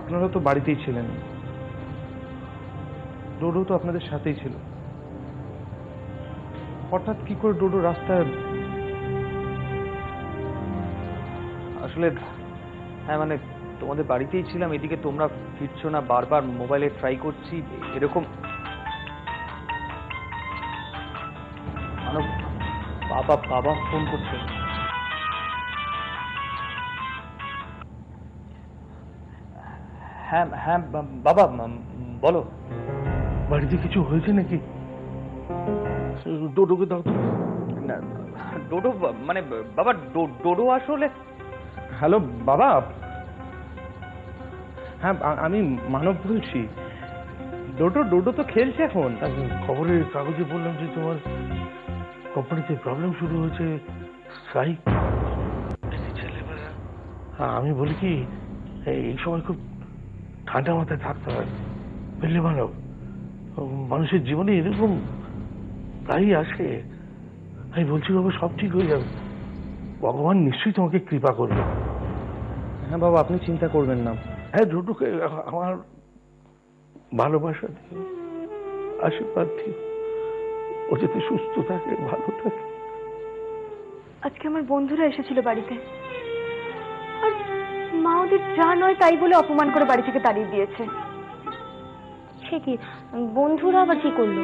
আপনারা তো বাড়িতেই ছিলেন, ডোডো তো আপনাদের সাথেই ছিল, হঠাৎ কি করে ডোডো রাস্তায়? আসলে হ্যাঁ মানে তোমাদের বাড়িতেই ছিলাম, এদিকে তোমরা ফিরছো না, বারবার মোবাইলে ট্রাই করছি, এরকম বাবা বাবা ফোন করছে। হ্যাঁ হ্যাঁ বাবা বলো। বাড়িতে কিছু হয়েছে নাকি? ডোডোকে দাও তো। না ডোডো মানে বাবা ডোডো আসলে। হ্যালো বাবা, হ্যাঁ আমি মানব বলছি। ডোডো ডোডো তো খেলছে এখন। খবরের কাগজে বললাম যে তোমার কোম্পানিতে প্রবলেম শুরু হয়েছে, স্ট্রাইক। আমি বলি কি এই সময় খুব ঠান্ডা মাথায় থাকতে হয়, বুঝলে মানব? মানুষের জীবনে এরকম প্রায়ই আসে। আমি বলছি বাবা সব ঠিক হয়ে যাবে, ভগবান নিশ্চয়ই তোমাকে কৃপা করবে। হ্যাঁ বাবা আপনি চিন্তা করবেন না। হ্যাঁ ডোডোকে আমার ভালোবাসা দিও, আশীর্বাদ দিও, ও যাতে সুস্থ থাকে, ভালো থাকে। আজকে আমার বন্ধুরা এসেছিল বাড়িতে, আর মা ওদের যা নয় তাই বলে অপমান করে বাড়ি থেকে তাড়িয়ে দিয়েছে। সে কি, বন্ধুরা আবার কি করলো?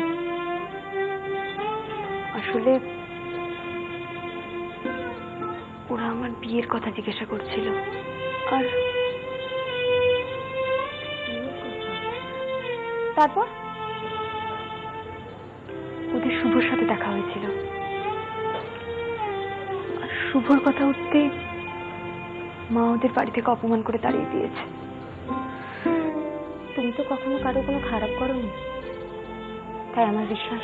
আসলে ওরা আমার বিয়ের কথা জিজ্ঞাসা করছিল, আর তারপর ওদের শুভর সাথে দেখা হয়েছিল, আর শুভর কথা উঠতে মা ওদের বাড়ি থেকে অপমান করে তাড়িয়ে দিয়েছে। তুমি তো কখনো কারো কোনো খারাপ করোনি, তাই আমার বিশ্বাস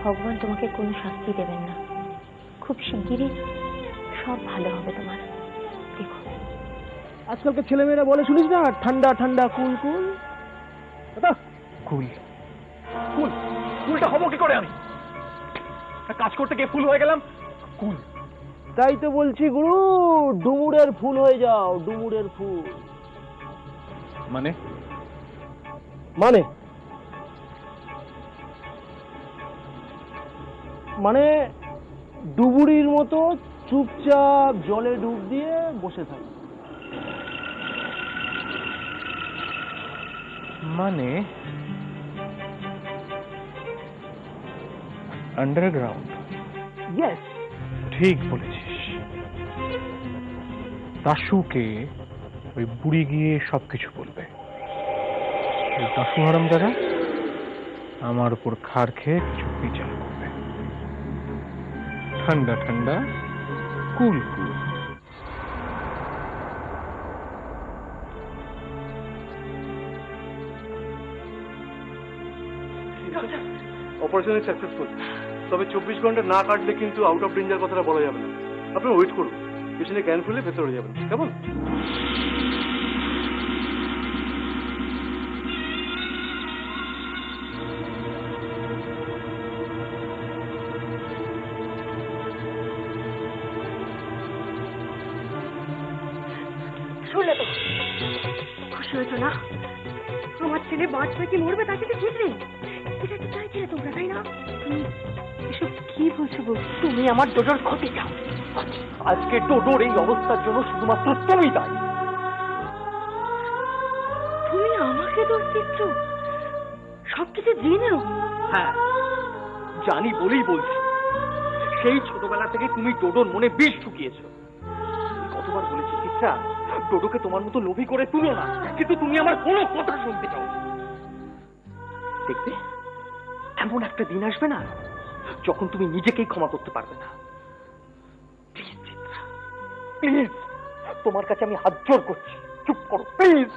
ভগবান তোমাকে কোনো শাস্তি দেবেন না। খুব শিগগিরই সব ভালো হবে তোমার, দেখো। আজকালকার ছেলেমেয়েরা বলে শুনিস না, ঠান্ডা ঠান্ডা কুল কুল। কুল কুল কুলটা হবো কি করে? আমি কাজ করতে গিয়ে ফুল হয়ে গেলাম কুল। তাই তো বলছি গুরু, ডুমুরের ফুল হয়ে যাও, ডুমুরের ফুল। মানে মানে মানে ডুবুরির মতো চুপচাপ জলে ডুব দিয়ে বসে থাকে। মানে আন্ডারগ্রাউন্ড। ইয়েস, ঠিক বলেছিস। দাশুকে ওই বুড়ি গিয়ে সবকিছু বলবে। ওই দাশু হারামজাদা আমার উপর খাড় খেয়ে কিছু বিচার করবে। ঠান্ডা ঠান্ডা কুল কুল। অপারেশন সাকসেসফুল, তবে 24 ঘন্টা না কাটলে কিন্তু আউট অফ ডেঞ্জার কথাটা বলা যাবে না। আপনি ওয়েট করুন, পেশেন্টে জ্ঞান ফিরলে ভেতরে যাবেন, কেমন? শুনলে তো, খুশি হয়েছো না? আমার ছেলে বাঁচবে কি মরবে তার কিছু ঠিক নেই, এটা তো চাইছিলে তোমরা, তাই না? এসব কি বলছো বল? তুমি আমার ডোডোর ক্ষতি চাও। আজকে ডোডোর এই অবস্থার জন্য শুধুমাত্র তুমি দায়ী। তুমি আমাকে দোষ দিচ্ছ সবকিছু জেনেও? হ্যাঁ জানি বলেই বলছি, সেই ছোটবেলা থেকে তুমি ডোডোর মনে বিষ ঢুকিয়েছ। কতবার বলেছি চিত্রা, ডোডোকে তোমার মতো লোভী করে তুলো না, কিন্তু তুমি আমার কোনো কথা শুনতে চাও। দেখবে এমন একটা দিন আসবে না যখন তুমি নিজেকেই ক্ষমা করতে পারবে না। প্লিজ চিত্রা, প্লিজ, তোমার কাছে আমি হাত জোড় করছি, চুপ করো প্লিজ।